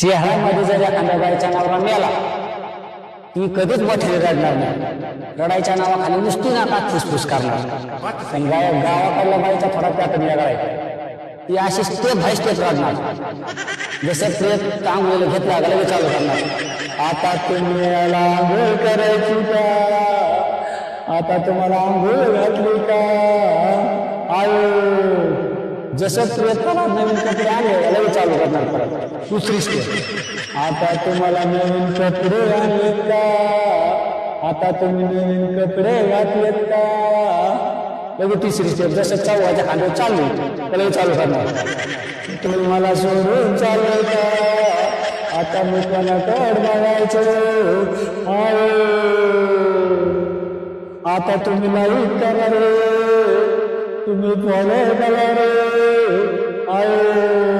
शहरामध्ये जर एखाद्या बाईच्या नावाला मेला ती कधीच मोठ्याने रडणार नाही, रडायच्या नावाखाली नुसती नाकात फुसफुस करणार. पण गावाकडल्या बाईचा थोडा पॅटर्न वेगळा आहे, ती अशी स्टेप बाय स्टेप रडणार. जसं प्रेत आंघोळीला घेतला लगेच चालू करणार. आता तुम्हाला आंघोळ करायची का, आता तुम्हाला आंघोळ घातली का आयो. जसं प्रेताला नवीन कपडे आणले लगेच चालू करणार परत दुसरी स्टेप. आता तुम्हाला नवीन कपडे आणलेत का, आता तुम्ही नवीन कपडे घातलेत का. लगेच तिसरी स्टेप. जसं चौघाच्या खांद्यावर चालू लगेच चालू करणार. तुम्ही मला सोडून चालू का, आता मी कोणाकडे बघायचं आयो. आता तुम्ही नाही करणार, तुम्ही फॉलो करा रे आयो.